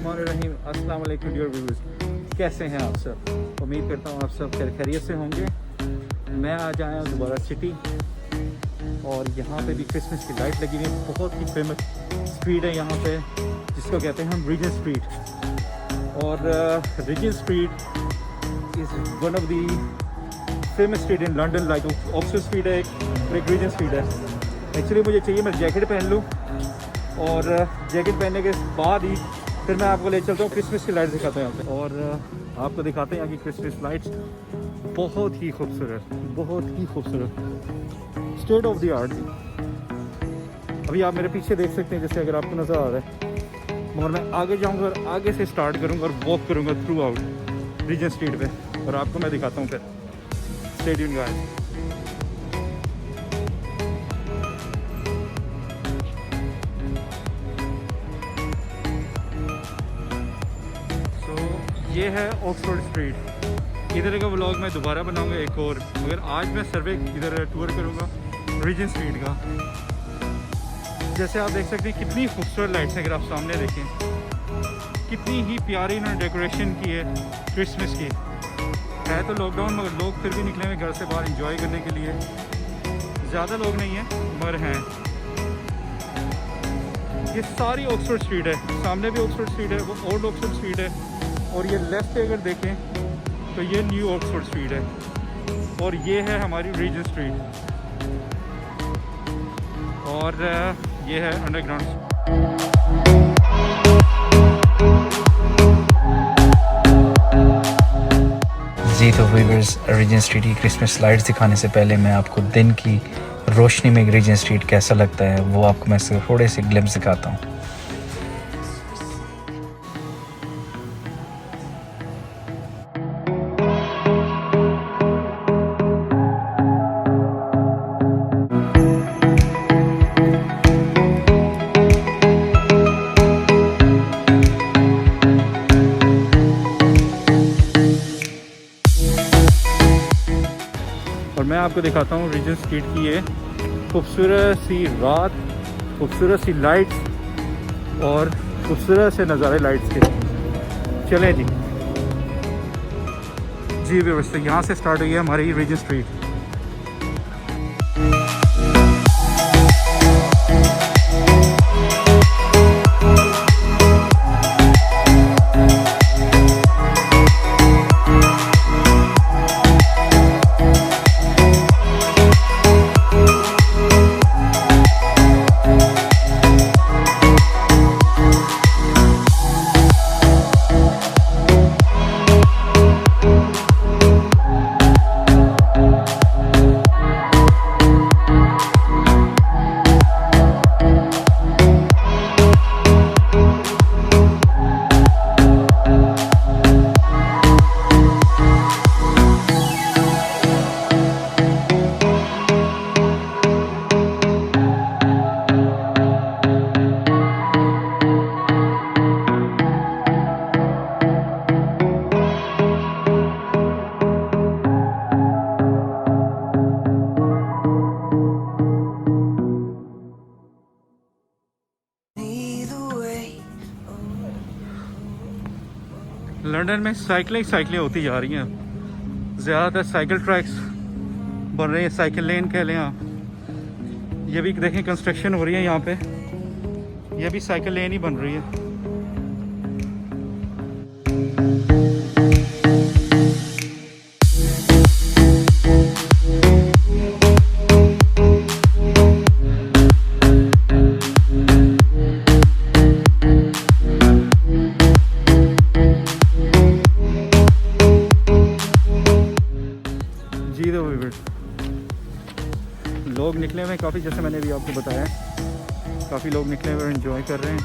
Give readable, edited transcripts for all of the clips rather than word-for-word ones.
बिस्मिल्लाहिर्रहमानिर्रहीम। अस्सलाम वालेकुम डियर व्यूअर्स, कैसे हैं आप सब? उम्मीद करता हूँ आप सब खैरियत से होंगे। मैं आज आया हूँ दोबारा सिटी और यहाँ पे भी क्रिसमस की लाइट लगी हुई है। बहुत ही फेमस स्ट्रीट है यहाँ पे जिसको कहते हैं हम रीजेंट स्ट्रीट। और Regent Street is one of the famous street in London. Like Oxford Street है एक रीजेंट स्ट्रीट है। एक्चुअली मुझे चाहिए मैं जैकेट पहन लूँ और जैकेट पहनने के बाद ही फिर मैं आपको ले चलता हूँ क्रिसमस की लाइट दिखाता हूँ यहाँ पे। और आपको दिखाते हैं यहाँ की क्रिसमस लाइट्स बहुत ही खूबसूरत, बहुत ही खूबसूरत, स्टेट ऑफ द आर्ट। अभी आप मेरे पीछे देख सकते हैं जैसे अगर आपको नज़र आ रहा है, मगर मैं आगे जाऊँगा और आगे से स्टार्ट करूँगा और वॉक करूँगा थ्रू आउट रीजेंट स्ट्रीट पे और आपको मैं दिखाता हूँ फिर। Stay tuned guys. ये है ऑक्सफोर्ड स्ट्रीट। इधर का व्लॉग मैं दोबारा बनाऊंगा एक और, मगर आज मैं सर्वे इधर टूर करूंगा रीजेंट स्ट्रीट का। जैसे आप देख सकते हैं कितनी खूबसूरत लाइट्स हैं। अगर आप सामने देखें कितनी ही प्यारी इन्होंने डेकोरेशन की है क्रिसमस की। है तो लॉकडाउन मगर लोग फिर भी निकले हुए घर से बाहर इंजॉय करने के लिए। ज़्यादा लोग नहीं हैं मगर हैं। ये सारी ऑक्सफोर्ड स्ट्रीट है, सामने भी ऑक्सफोर्ड स्ट्रीट है, वो ओल्ड ऑक्सफोर्ड स्ट्रीट है। और ये लेफ्ट पे अगर देखें तो ये न्यू ऑक्सफोर्ड स्ट्रीट है और ये है हमारी रीजेंट स्ट्रीट और ये है अंडरग्राउंड। जी तो व्यूअर्स, रीजेंट स्ट्रीट की क्रिसमस लाइट्स दिखाने से पहले मैं आपको दिन की रोशनी में रीजेंट स्ट्रीट कैसा लगता है वो आपको मैं थोड़े से ग्लिम्स दिखाता हूँ। और मैं आपको दिखाता हूँ रीजेंट स्ट्रीट की ये खूबसूरत सी रात, खूबसूरत सी लाइट्स और खूबसूरत से नज़ारे लाइट्स के। चलें जी व्यवस्था यहाँ से स्टार्ट हुई है हमारी रीजेंट स्ट्रीट। लंदन में साइकिलें होती जा रही हैं। ज़्यादातर साइकिल ट्रैक्स बन रहे हैं, साइकिल लेन कह लें आप। ये भी देखें कंस्ट्रक्शन हो रही है यहाँ पे, ये भी साइकिल लेन ही बन रही है। लोग निकले हुए हैं काफ़ी, जैसे मैंने भी आपको बताया काफ़ी लोग निकले हुए एंजॉय कर रहे हैं।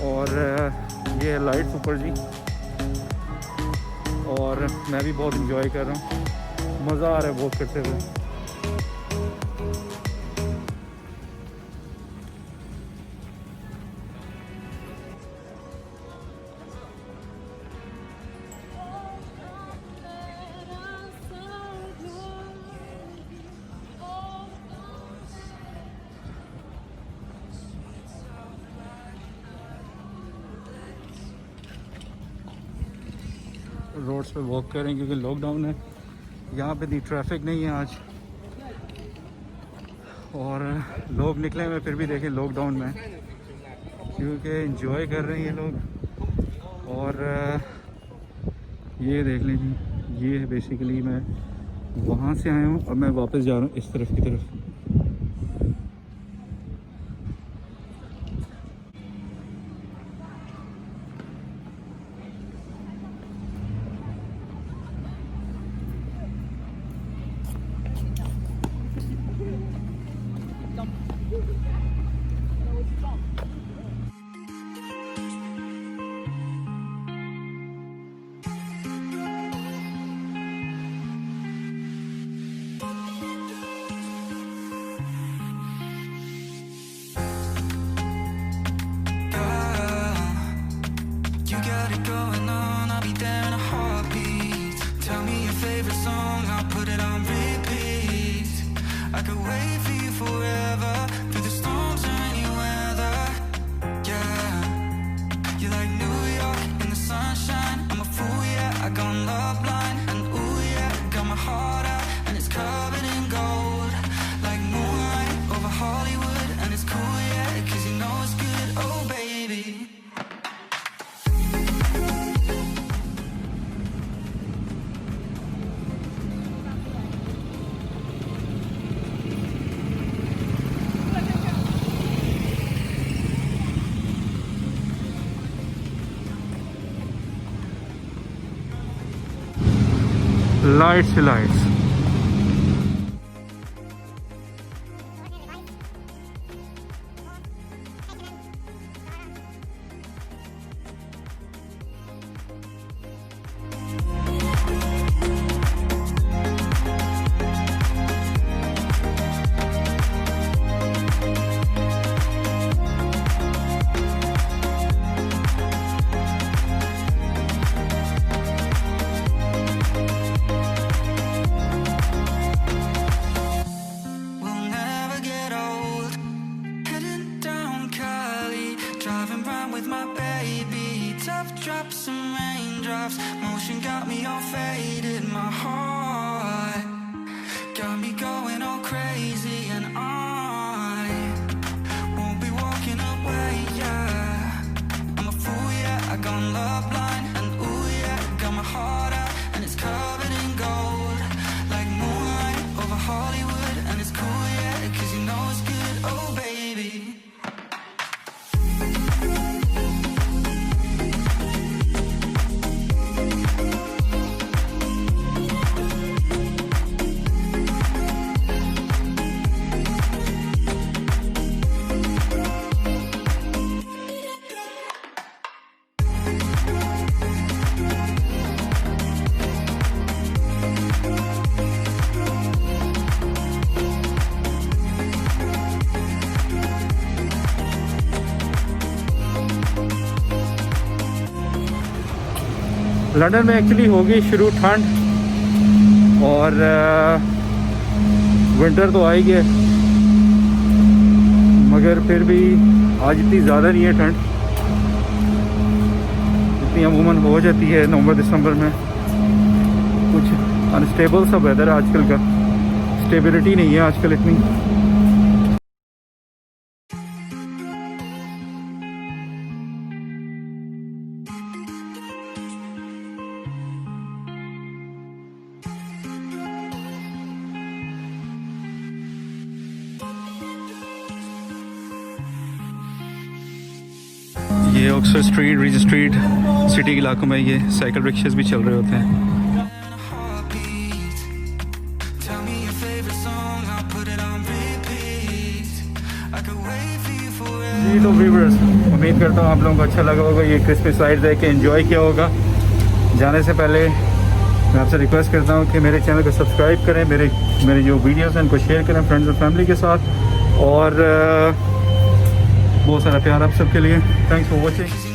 और ये लाइट्स ऊपर जी, और मैं भी बहुत एंजॉय कर रहा हूँ, मज़ा आ रहा है वॉक करते हुए। रोड्स पे वॉक करें क्योंकि लॉकडाउन है। यहाँ पे दी ट्रैफिक नहीं है आज, और लोग निकले हुए फिर भी देखें लॉकडाउन में, क्योंकि एंजॉय कर रहे हैं ये लोग। और ये देख लीजिए, ये है बेसिकली मैं वहाँ से आया हूँ और मैं वापस जा रहा हूँ इस तरफ की तरफ। Lights lights drops and raindrops, motion got me all faded. My heart got me going all crazy, and I won't be walking away. Yeah, I'm a fool. Yeah, I gone love blind, and ooh yeah, got my heart out and it's covered in gold, like moonlight over Hollywood, and it's cool. Yeah, 'cause you know it's good. Oh baby. London में actually होगी शुरू ठंड, और winter तो आ ही गया, मगर फिर भी आज इतनी ज़्यादा नहीं है ठंड जितनी अमूमन हो जाती है नवंबर दिसंबर में। कुछ अनस्टेबल सा वेदर है आजकल का, स्टेबिलिटी नहीं है आजकल इतनी। ये Oxford Street, Regent Street, city के इलाकों में ये साइकिल रिक्शास भी चल रहे होते हैं। जी तो व्यूअर्स, उम्मीद करता हूँ आप लोगों को अच्छा लगा होगा, ये क्रिसमस लाइट देख के एंजॉय किया होगा। जाने से पहले मैं आपसे रिक्वेस्ट करता हूँ कि मेरे चैनल को सब्सक्राइब करें, मेरे जो वीडियोस हैं उनको शेयर करें फ्रेंड्स और फैमिली के साथ, और बहुत सारा प्यार आप सबके लिए। Thanks for watching.